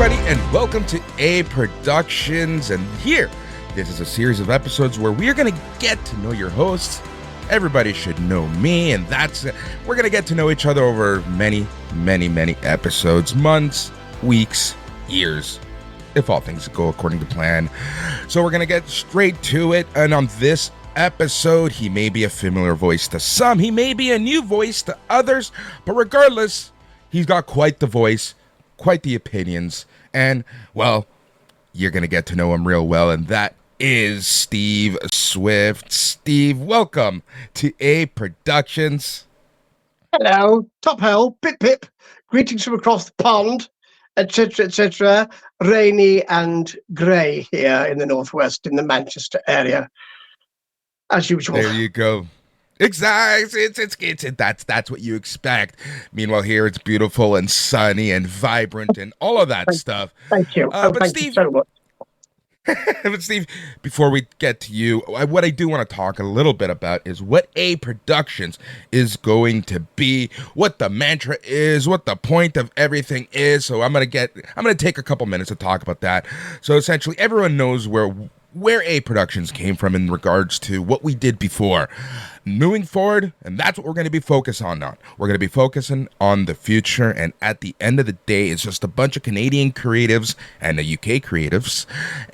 everybody, and welcome to A Productions. And here, this is a series of episodes where we are going to get to know your hosts. Everybody should know me, and we're going to get to know each other over many, many, many episodes, months, weeks, years, if all things go according to plan. So we're going to get straight to it, and on this episode, he may be a familiar voice to some, he may be a new voice to others, but regardless, he's got quite the voice, quite the opinions, and, well, you're going to get to know him real well, and that is Steve Swift. Steve, welcome to A Productions. Hello, top hell, pip pip, greetings from across the pond, etc., etc. Rainy and grey here in the northwest, in the Manchester area, as usual. There you go. Exactly. That's what you expect. Meanwhile, here it's beautiful and sunny and vibrant and all of that stuff. Thank you. But thank Steve, you so much. But Steve, before we get to you, what I do want to talk a little bit about is what A Productions is going to be, what the mantra is, what the point of everything is. So I'm gonna take a couple minutes to talk about that. So essentially, everyone knows where A Productions came from in regards to what we did before. Moving forward, and that's what we're going to be focusing on. We're going to be focusing on the future, and at the end of the day, it's just a bunch of Canadian creatives and the UK creatives,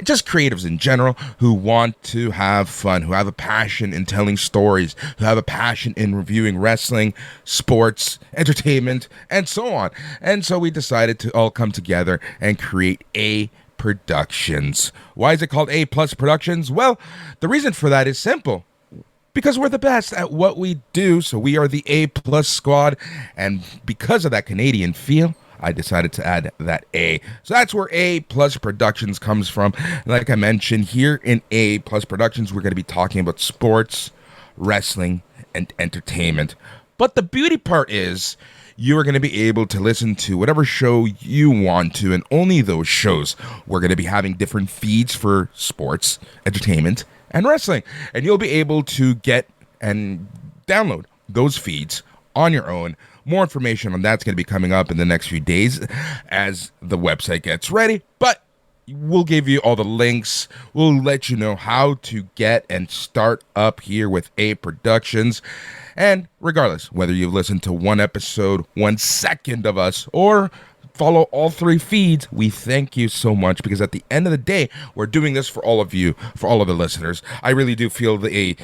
just creatives in general, who want to have fun, who have a passion in telling stories, who have a passion in reviewing wrestling, sports, entertainment, and so on. And so we decided to all come together and create A Productions. Why is it called A Plus Productions? Well, the reason for that is simple. Because we're the best at what we do, so we are the A Plus squad, and because of that Canadian feel, I decided to add that A. So that's where A Plus Productions comes from. Like I mentioned, here in A Plus Productions, we're going to be talking about sports, wrestling, and entertainment. But the beauty part is, you are going to be able to listen to whatever show you want to, and only those shows. We're going to be having different feeds for sports, entertainment, and wrestling. And you'll be able to get and download those feeds on your own. More information on that's going to be coming up in the next few days as the website gets ready. But we'll give you all the links. We'll let you know how to get and start up here with A Productions. And regardless, whether you've listened to one episode, 1 second of us, or follow all 3 feeds, we thank you so much, because at the end of the day, we're doing this for all of you, for all of the listeners. I really do feel a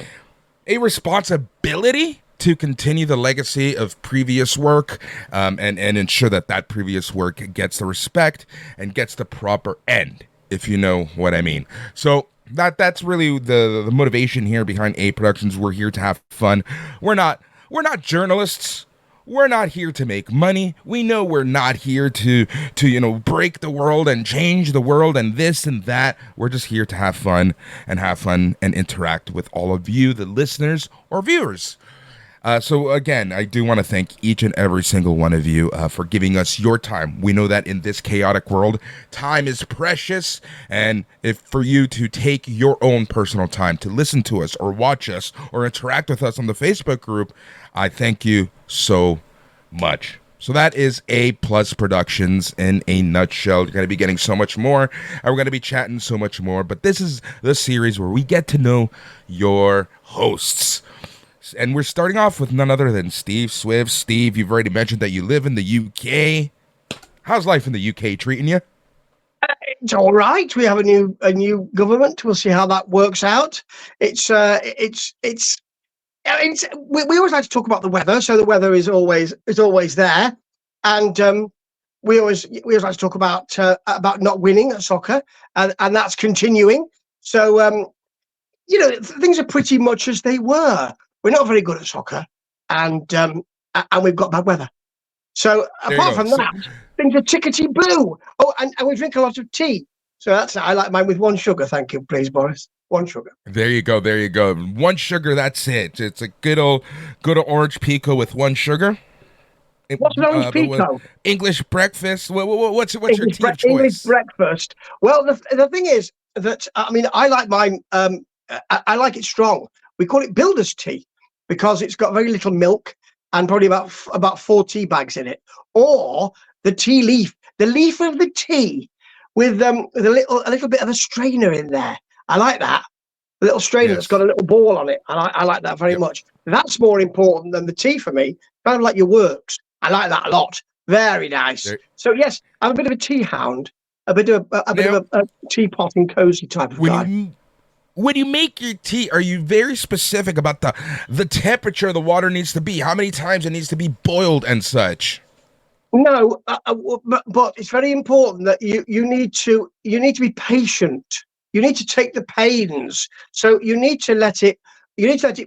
responsibility to continue the legacy of previous work, and ensure that previous work gets the respect and gets the proper end, if you know what I mean. So that's really the motivation here behind A Productions. We're here to have fun. We're not journalists. We're not here to make money. We know we're not here to break the world and change the world and this and that. We're just here to have fun and interact with all of you, the listeners or viewers. So again, I do want to thank each and every single one of you for giving us your time. We know that in this chaotic world, time is precious, and if for you to take your own personal time to listen to us or watch us or interact with us on the Facebook group, I thank you so much. So that is A Plus Productions in a nutshell. You're going to be getting so much more, and we're going to be chatting so much more, but this is the series where we get to know your hosts. And we're starting off with none other than Steve Swift. Steve, you've already mentioned that you live in the UK. How's life in the UK treating you? It's all right. We have a new government. We'll see how that works out. We always like to talk about the weather, so the weather is always there, and we always like to talk about not winning at soccer, and that's continuing. So things are pretty much as they were. We're not very good at soccer, and we've got bad weather. So apart from that, things are tickety-boo. Oh, and we drink a lot of tea. So I like mine with 1 sugar. Thank you, please, Boris. 1 sugar. There you go. 1 sugar, that's it. It's a good old orange pekoe with 1 sugar. What's an orange pekoe? English breakfast. What's your tea of choice? English breakfast. Well, the thing is that, I like mine. I like it strong. We call it builder's tea because it's got very little milk and probably about 4 tea bags in it. Or the tea leaf. The leaf of the tea with a little bit of a strainer in there. I like that. A little strainer that's got Yes. a little ball on it. I like that very Yep. much. That's more important than the tea for me. Kind of like your works. I like that a lot. Very nice. There, So yes, I'm a bit of a tea hound, a bit now, of a teapot and cozy type of when guy. you when you make your tea, are you very specific about the temperature the water needs to be? How many times it needs to be boiled and such? No, but it's very important that you need to be patient. You need to take the pains. So you need to let it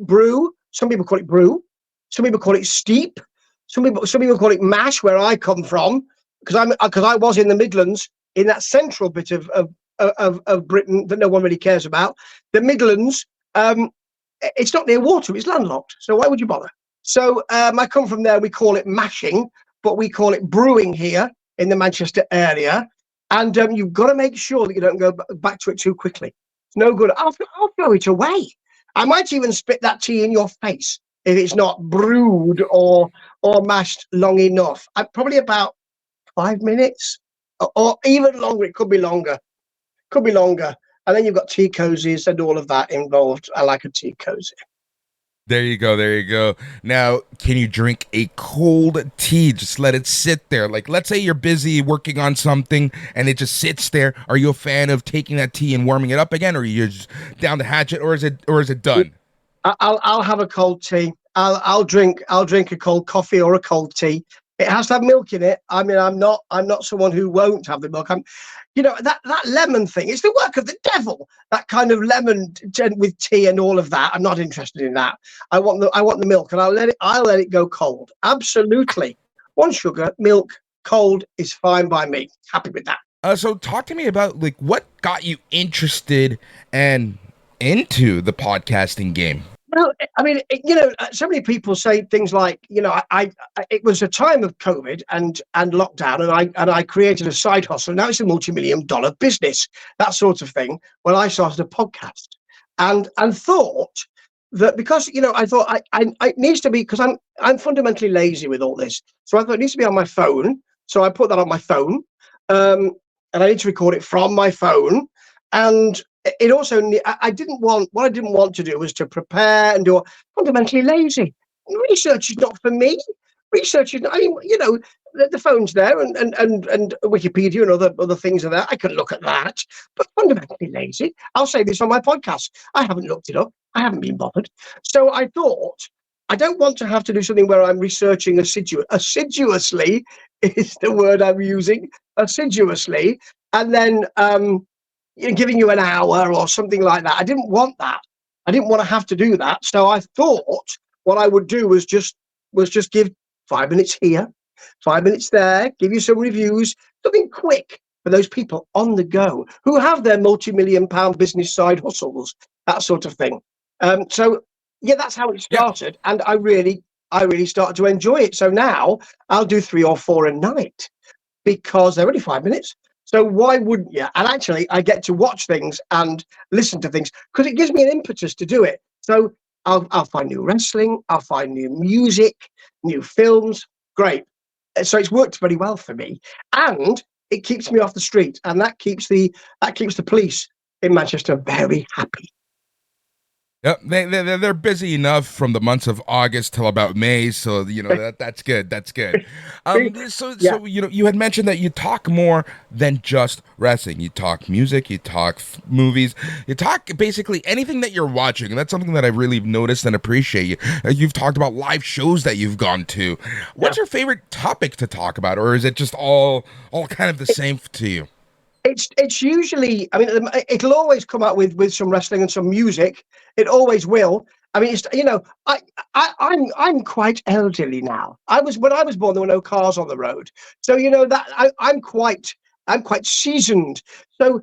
brew. Some people call it brew. Some people call it steep. Some people call it mash. Where I come from, because I was in the Midlands, in that central bit of Britain that no one really cares about. The Midlands, it's not near water. It's landlocked. So why would you bother? So I come from there. We call it mashing, but we call it brewing here in the Manchester area. And you've got to make sure that you don't go back to it too quickly. It's no good. I'll throw it away. I might even spit that tea in your face if it's not brewed or mashed long enough. Probably about 5 minutes or even longer. It could be longer. Could be longer. And then you've got tea cozies and all of that involved. I like a tea cozy. There you go. There you go. Now, can you drink a cold tea? Just let it sit there. Like, let's say you're busy working on something and it just sits there. Are you a fan of taking that tea and warming it up again, or are you just down to hatch it, or is it done? I'll have a cold tea. I'll drink a cold coffee or a cold tea. It has to have milk in it. I mean, I'm not someone who won't have the milk. That lemon thing. It's the work of the devil. That kind of lemon with tea and all of that. I'm not interested in that. I want the milk, and I'll let it go cold. Absolutely. One sugar, milk, cold is fine by me. Happy with that. So talk to me about like what got you interested and into the podcasting game. Well, I mean, so many people say things like, it was a time of COVID and lockdown, and I created a side hustle. Now it's a multi-million-dollar business, that sort of thing. When I started a podcast, and thought that because I thought it needs to be, because I'm fundamentally lazy with all this, so I thought it needs to be on my phone. So I put that on my phone, and I need to record it from my phone, and it also, I didn't want to do was to prepare and do. Fundamentally lazy. Research is not for me. Research is not, the phone's there, and Wikipedia and other things are there. I can look at that, but fundamentally lazy. I'll say this on my podcast. I haven't looked it up. I haven't been bothered. So I thought, I don't want to have to do something where I'm researching assiduously is the word I'm using, assiduously, and then giving you an hour or something like that. I didn't want that. I didn't want to have to do that. So I thought what I would do was just give 5 minutes here, 5 minutes there, give you some reviews, something quick for those people on the go who have their multi-million-pound business side hustles, that sort of thing. So yeah, that's how it started, and I really started to enjoy it. So now I'll do 3 or 4 a night because they're only 5 minutes. So why wouldn't you? And actually, I get to watch things and listen to things because it gives me an impetus to do it. So I'll find new wrestling, I'll find new music, new films. Great. So it's worked very well for me, and it keeps me off the street, and that keeps the police in Manchester very happy. Yep, they're busy enough from the months of August till about May, so that's good. That's good. So you had mentioned that you talk more than just wrestling. You talk music, you talk movies, you talk basically anything that you're watching, and that's something that I've really noticed and appreciate. You've talked about live shows that you've gone to. What's your favorite topic to talk about, or is it just all kind of the same to you? It's usually, I mean, it'll always come out with some wrestling and some music. It always will. I mean, I'm quite elderly now. When I was born, there were no cars on the road, so that I'm quite seasoned. So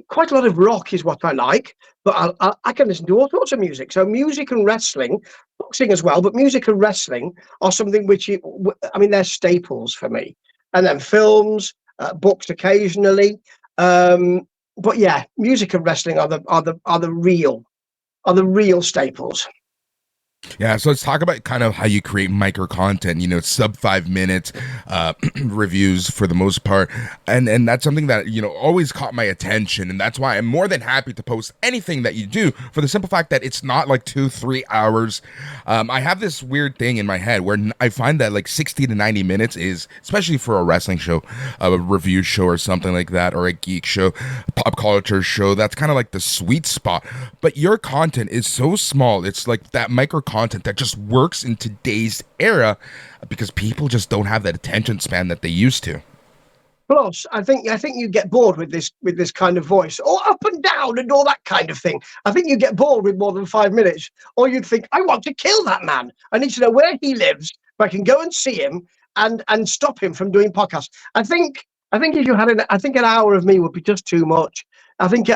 quite a lot of rock is what I like, but I can listen to all sorts of music. So music and wrestling, boxing as well, but music and wrestling are something which they're staples for me. And then films. Books occasionally, but yeah, music and wrestling are the real staples. Yeah, so let's talk about kind of how you create micro content, sub 5 minutes reviews for the most part. And that's something that, always caught my attention. And that's why I'm more than happy to post anything that you do for the simple fact that it's not like 2-3 hours. I have this weird thing in my head where I find that like 60 to 90 minutes is, especially for a wrestling show, a review show or something like that, or a geek show, pop culture show, that's kind of like the sweet spot. But your content is so small. It's like that micro content that just works in today's era because people just don't have that attention span that they used to. Plus, I think you get bored with this kind of voice, or up and down and all that kind of thing. I think you get bored with more than 5 minutes, or you'd think, I want to kill that man. I need to know where he lives, so I can go and see him and stop him from doing podcasts. I think if you had I think an hour of me would be just too much. I think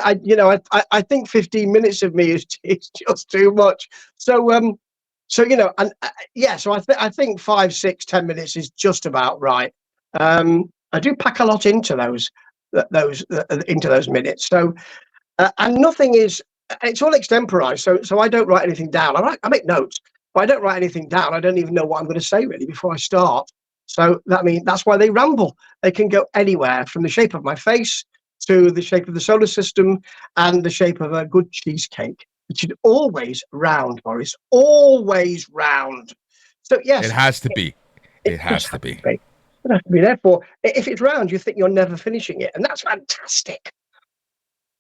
15 minutes of me is just too much. So I think 5, 6, 10 minutes is just about right. I do pack a lot into those minutes. So and nothing is, it's all extemporized. So I don't write anything down. I make notes, but I don't write anything down. I don't even know what I'm going to say really before I start. So that's why they ramble. They can go anywhere from the shape of my face to the shape of the solar system and the shape of a good cheesecake, which is always round, Boris, always round. So yes, It has to be. it It does has to have to be. be. It has to be. Therefore, if it's round, you think you're never finishing it, and that's fantastic.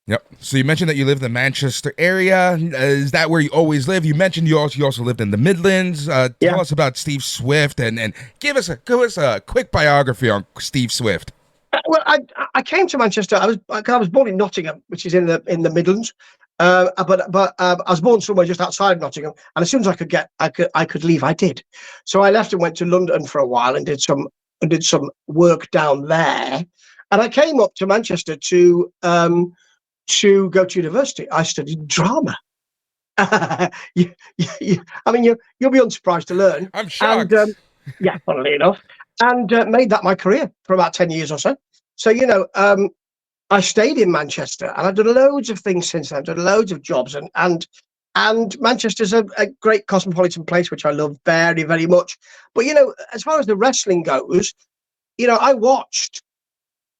Yep. So you mentioned that you live in the Manchester area. Is that where you always live? You mentioned you also lived in the Midlands. Yeah. Tell us about Steve Swift and give us a quick biography on Steve Swift. Well, I came to Manchester. I was born in Nottingham, which is in the Midlands. But I was born somewhere just outside of Nottingham, and as soon as I could leave, I did. So I left and went to London for a while and did some work down there, and I came up to Manchester to go to university. I studied drama. You'll be unsurprised to learn, I'm and shocked. yeah, funnily enough, and made that my career for about 10 years or so. So I stayed in Manchester, and I've done loads of things since then. I've done loads of jobs, and Manchester's a great cosmopolitan place, which I love very, very much. But as far as the wrestling goes, I watched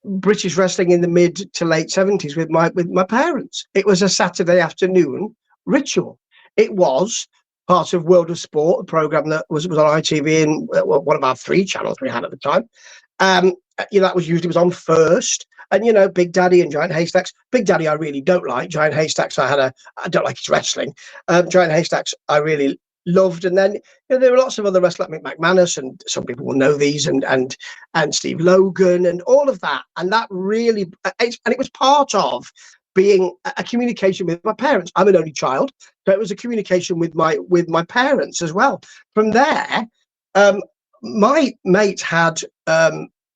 British wrestling in the mid to late 70s with my parents. It was a Saturday afternoon ritual. It was part of World of Sport, a program that was on ITV and one of our 3 channels we had at the time. That was on first. And Big Daddy and Giant Haystacks. Big Daddy I really don't like. Giant Haystacks I don't like his wrestling. Giant Haystacks I really loved. And then there were lots of other wrestlers like Mick McManus, and some people will know these, and Steve Logan and all of that. And that really, and it was part of being a communication with my parents. I'm an only child, so it was a communication with my parents as well. From there, my mate had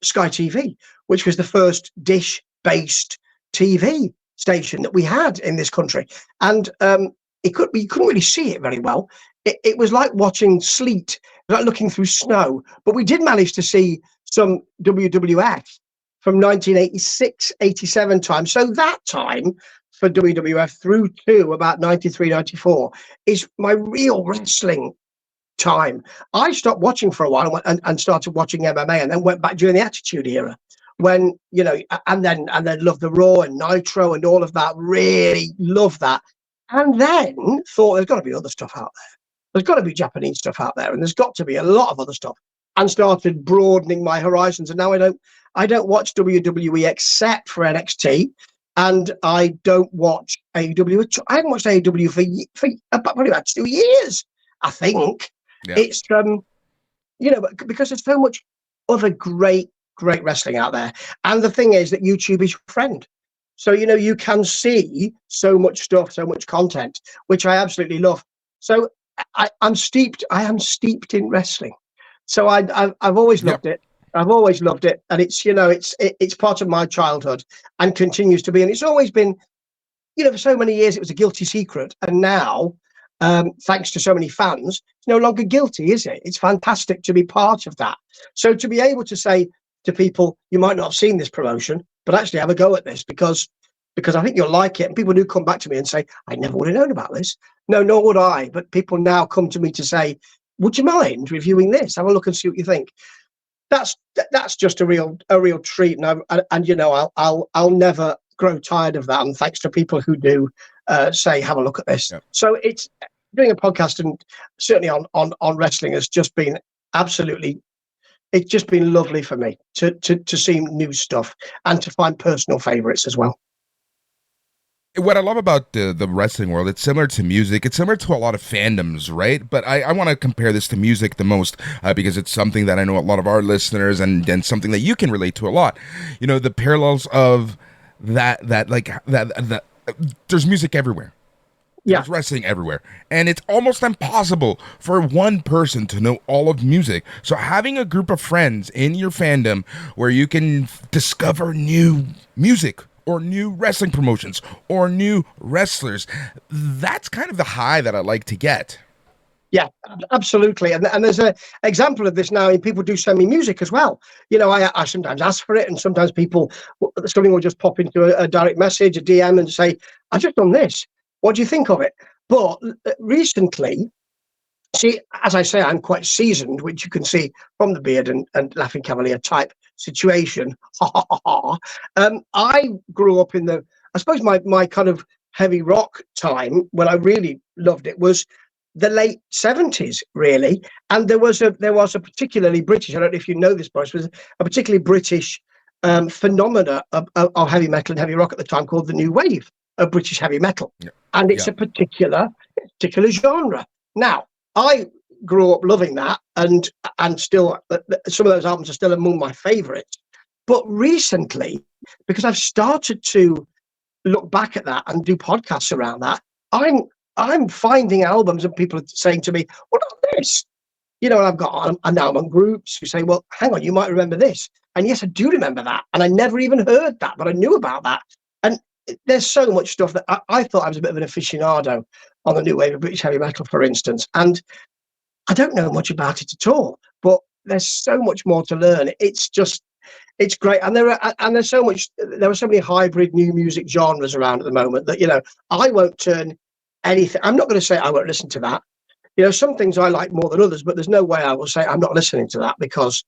Sky TV, which was the first dish-based TV station that we had in this country, and you couldn't really see it very well. It was like watching sleet, like looking through snow. But we did manage to see some WWF from 1986, 87 time. So that time for WWF through to about 93, 94 is my real wrestling time. I stopped watching for a while and started watching MMA, and then went back during the Attitude Era when, and then loved the Raw and Nitro and all of that. Really loved that. And then thought there's got to be other stuff out there. There's got to be Japanese stuff out there, and there's got to be a lot of other stuff. And started broadening my horizons. And now I don't watch WWE except for NXT, and I don't watch AEW. I haven't watched AEW for probably about 2 years, I think. Yeah. It's because there's so much other great wrestling out there. And the thing is that YouTube is your friend. So, you can see so much stuff, so much content, which I absolutely love. So I am steeped in wrestling. So I've always loved it. I've always loved it. And it's part of my childhood and continues to be. And it's always been, for so many years, it was a guilty secret. And now, thanks to so many fans, it's no longer guilty, is it? It's fantastic to be part of that. So to be able to say to people, you might not have seen this promotion, but actually have a go at this, because because I think you'll like it. And people do come back to me and say, I never would have known about this. No, nor would I. But people now come to me to say, would you mind reviewing this? Have a look and see what you think. That's just a real treat. And you know, I'll never grow tired of that. And thanks to people who do say, have a look at this. Yep. So it's doing a podcast, and certainly on wrestling, has just been absolutely, it's just been lovely for me to see new stuff and to find personal favorites as well. What I love about the wrestling world, it's similar to music. It's similar to a lot of fandoms, right? But I want to compare this to music the most because it's something that I know a lot of our listeners and something that you can relate to a lot. You know, the parallels of that there's music everywhere. Yeah. There's wrestling everywhere. And it's almost impossible for one person to know all of music. So having a group of friends in your fandom where you can discover new music or new wrestling promotions or new wrestlers, that's kind of the high that I like to get. Yeah, absolutely. And there's an example of this now, and people do send me music as well. You know, I sometimes ask for it, and sometimes something will just pop into a direct message, a DM, and say, I've just done this. What do you think of it? But recently, see, as I say, I'm quite seasoned, which you can see from the beard and Laughing Cavalier type situation. I grew up in I suppose my kind of heavy rock time when I really loved it was the late 70s, really. And there was a particularly British, I don't know if you know this, Boris, was a particularly British phenomena of heavy metal and heavy rock at the time called the New Wave of British heavy metal. Yeah. And it's a particular genre. Now, I grew up loving that, and still some of those albums are still among my favorites. But recently, because I've started to look back at that and do podcasts around that, I'm finding albums and people are saying to me, what about this? You know, and I've got an album groups who say, well, hang on, you might remember this. And yes, I do remember that. And I never even heard that, but I knew about that. And there's so much stuff that I thought I was a bit of an aficionado on the New Wave of British heavy metal, for instance. And I don't know much about it at all, but there's so much more to learn. It's great. And there are so many hybrid new music genres around at the moment that, you know, I won't turn anything. I'm not going to say I won't listen to that. You know, some things I like more than others, but there's no way I will say I'm not listening to that because,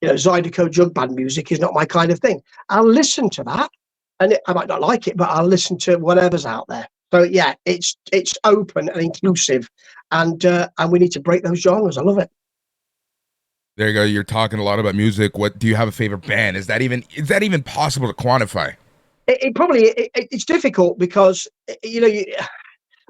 you know, Zydeco jug band music is not my kind of thing. I'll listen to that, and I might not like it, but I'll listen to whatever's out there. So yeah, it's open and inclusive, and we need to break those genres. I love it. There you go. You're talking a lot about music. What do you have a favorite band? Is that even possible to quantify? It's difficult because you know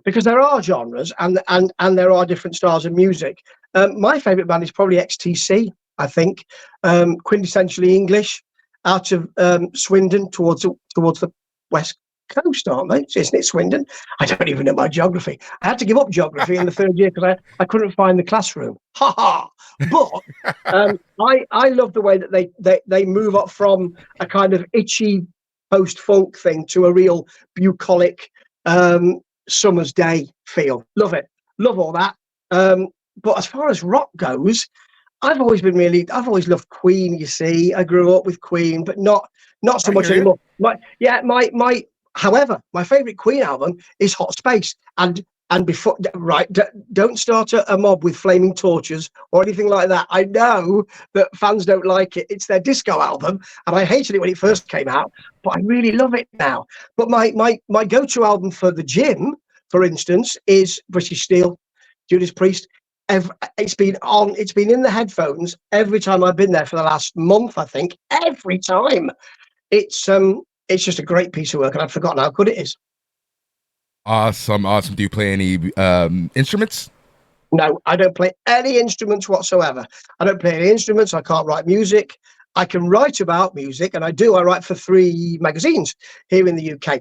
because there are genres and there are different styles of music. My favorite band is probably XTC. I think quintessentially English, out of Swindon towards the west coast, aren't they? Isn't it Swindon? I don't even know my geography. I had to give up geography in the third year because I couldn't find the classroom. Ha ha! But I love the way that they move up from a kind of itchy post-funk thing to a real bucolic summer's day feel. Love it. Love all that. But as far as rock goes, I've always loved Queen, you see. I grew up with Queen, but not so much anymore. However, my favourite Queen album is Hot Space. And before, right, don't start a mob with flaming torches or anything like that. I know that fans don't like it. It's their disco album, and I hated it when it first came out, but I really love it now. But my go-to album for the gym, for instance, is British Steel, Judas Priest. It's been in the headphones every time I've been there for the last month, I think. Every time. It's just a great piece of work, and I've forgotten how good it is. Awesome. Do you play any instruments? No, I don't play any instruments whatsoever. I don't play any instruments. I can't write music. I can write about music, and I do. I write for 3 magazines here in the UK.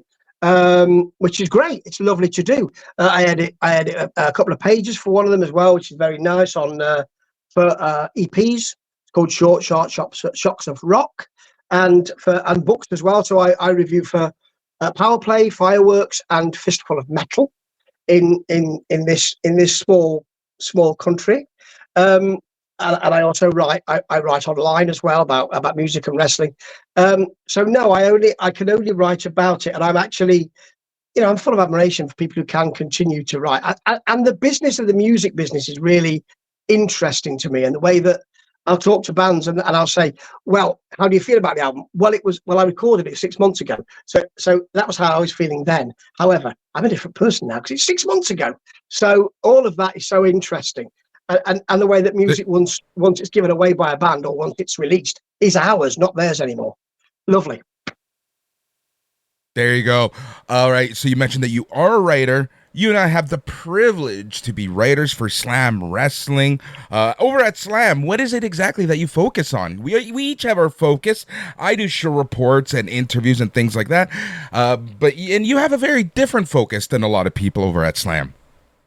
Which is great. It's lovely to do. I edit a couple of pages for one of them as well, which is very nice for EPs. It's called Shocks of Rock, and books as well. So I review for Power Play, Fireworks, and Fistful of Metal in this small country. And I also write. I write online as well about music and wrestling. So no, I can only write about it, and I'm actually, I'm full of admiration for people who can continue to write. And the business of the music business is really interesting to me, and the way that I'll talk to bands and I'll say, well, how do you feel about the album? Well, I recorded it 6 months ago. So that was how I was feeling then. However, I'm a different person now because it's 6 months ago. So all of that is so interesting. And the way that music, once it's given away by a band or once it's released, is ours, not theirs anymore. Lovely. There you go. All right. So you mentioned that you are a writer. You and I have the privilege to be writers for Slam Wrestling. Over at Slam, what is it exactly that you focus on? We each have our focus. I do show reports and interviews and things like that. But you have a very different focus than a lot of people over at Slam.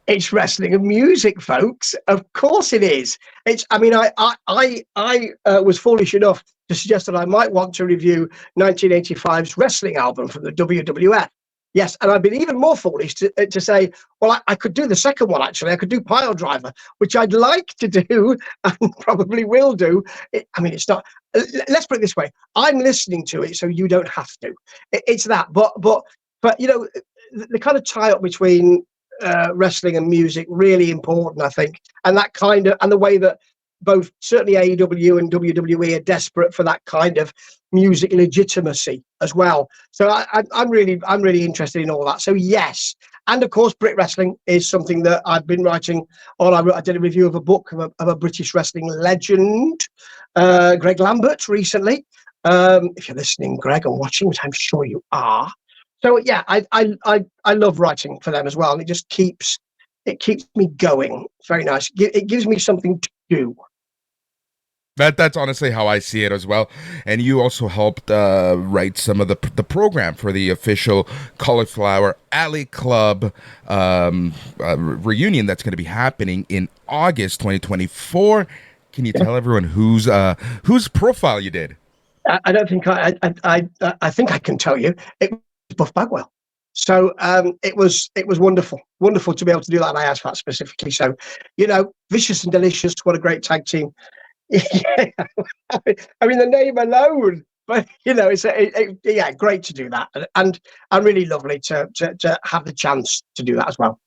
It's wrestling and music, folks. Of course it is. I was foolish enough to suggest that I might want to review 1985's wrestling album from the WWF. Yes, and I've been even more foolish to say, well, I could do the second one, actually. I could do Pile Driver, which I'd like to do and probably will do. It's not... Let's put it this way. I'm listening to it, so you don't have to. It's that. But the kind of tie-up between wrestling and music, really important, I think. And the way that both certainly AEW and WWE are desperate for that kind of music legitimacy as well. So I'm really interested in all that. So yes, and of course Brit Wrestling is something that I've been writing on. I did a review of a book of a British wrestling legend, Greg Lambert, recently. If you're listening, Greg, and watching, which I'm sure you are. So yeah, I love writing for them as well, and it just keeps me going. It's very nice. It gives me something to do. That's honestly how I see it as well. And you also helped write some of the program for the official Cauliflower Alley Club reunion that's going to be happening in August 2024. Can you tell everyone whose profile you did? I don't think I think I can tell you. It was Buff Bagwell. So it was wonderful to be able to do that. And I asked that specifically. So, Vicious and Delicious, what a great tag team. Yeah, the name alone, but it's great to do that, and really lovely to have the chance to do that as well.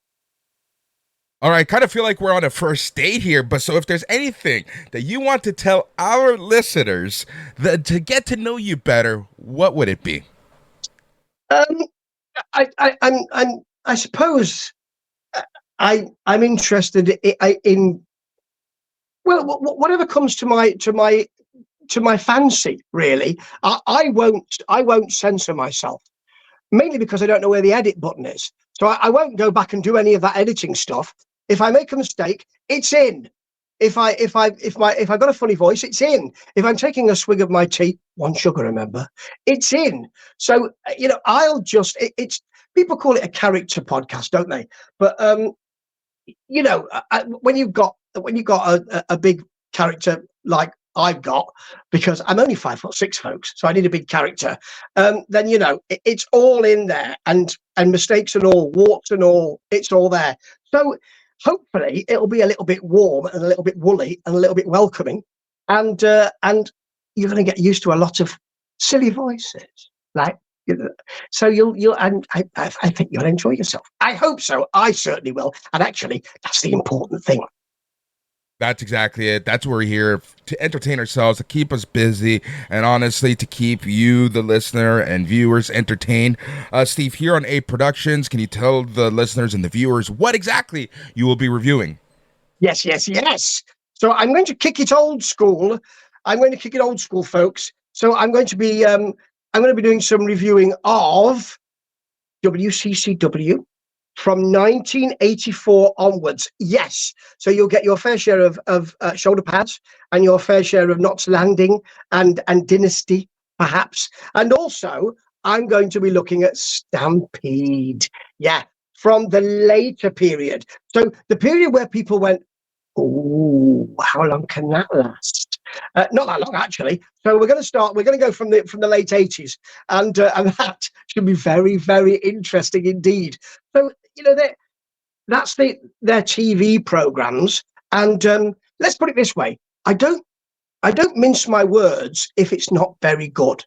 All right, kind of feel like we're on a first date here, but so if there's anything that you want to tell our listeners to get to know you better, what would it be? I suppose I'm interested in. Well, whatever comes to my fancy, really. I won't censor myself, mainly because I don't know where the edit button is. So I won't go back and do any of that editing stuff. If I make a mistake, it's in. If I've got a funny voice, it's in. If I'm taking a swig of my tea, one sugar, remember, it's in. So I'll just it's people call it a character podcast, don't they? But when you've got a big character like I've got, because I'm only 5'6", folks, so I need a big character. Then it's all in there, and mistakes and all, warts and all, it's all there. So hopefully it'll be a little bit warm and a little bit woolly and a little bit welcoming, and you're going to get used to a lot of silly voices, like. So and I think you'll enjoy yourself. I hope so. I certainly will. And actually, that's the important thing. That's exactly it. That's where we're here to entertain ourselves, to keep us busy, and honestly, to keep you, the listener, and viewers entertained. Steve, here on A Productions, can you tell the listeners and the viewers what exactly you will be reviewing? Yes. So I'm going to kick it old school. Folks. So I'm going to be doing some reviewing of WCCW from 1984 onwards. Yes. So you'll get your fair share of shoulder pads and your fair share of Knots Landing and Dynasty, perhaps. And also, I'm going to be looking at Stampede. Yeah, from the later period. So the period where people went, oh, how long can that last? Not that long, actually. So we're going to go from the late 80s, and that should be very, very interesting indeed. So that's their TV programs, and let's put it this way: I don't mince my words if it's not very good.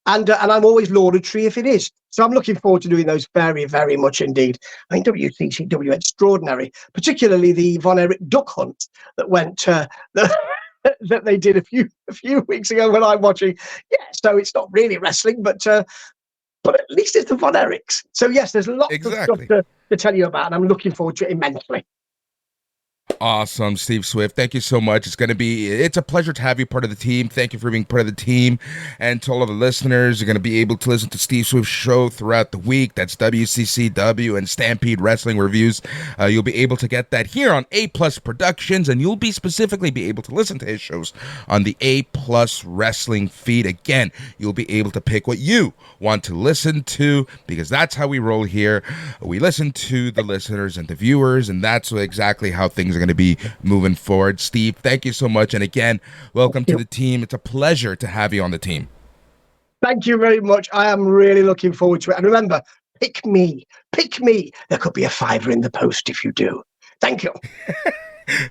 and I'm always laudatory if it is. So I'm looking forward to doing those very, very much indeed. I mean, WCCW extraordinary, particularly the Von Erich duck hunt that went that they did a few weeks ago when I'm watching. Yeah, so it's not really wrestling, but at least it's the Von Erichs. So yes, there's lots of stuff to tell you about, and I'm looking forward to it immensely. Awesome, Steve Swift. Thank you so much. It's a pleasure to have you part of the team. Thank you for being part of the team. And to all of the listeners, you're going to be able to listen to Steve Swift's show throughout the week. That's WCCW and Stampede Wrestling Reviews. You'll be able to get that here on A Plus Productions, and you'll specifically be able to listen to his shows on the A Plus Wrestling feed. Again, you'll be able to pick what you want to listen to, because that's how we roll here. We listen to the listeners and the viewers, and that's exactly how things are going to be moving forward. Steve, thank you so much. And again, welcome to the team. It's a pleasure to have you on the team. Thank you very much. I am really looking forward to it. And remember, pick me. Pick me. There could be a $5 in the post if you do. Thank you.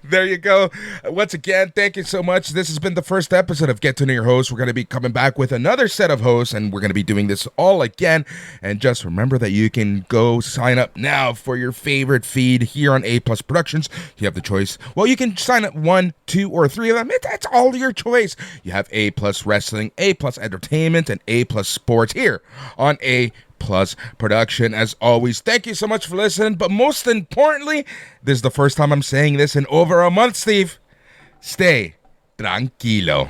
There you go. Once again, thank you so much. This has been the first episode of Get to Know Your Host. We're going to be coming back with another set of hosts, and we're going to be doing this all again. And just remember that you can go sign up now for your favorite feed here on A Plus Productions. You have the choice. Well, you can sign up 1, 2, or 3 of them. That's all your choice. You have A Plus Wrestling, A Plus Entertainment, and A Plus Sports here on A Plus Production. As always, thank you so much for listening, but most importantly, this is the first time I'm saying this in over a month, Steve. Stay tranquilo.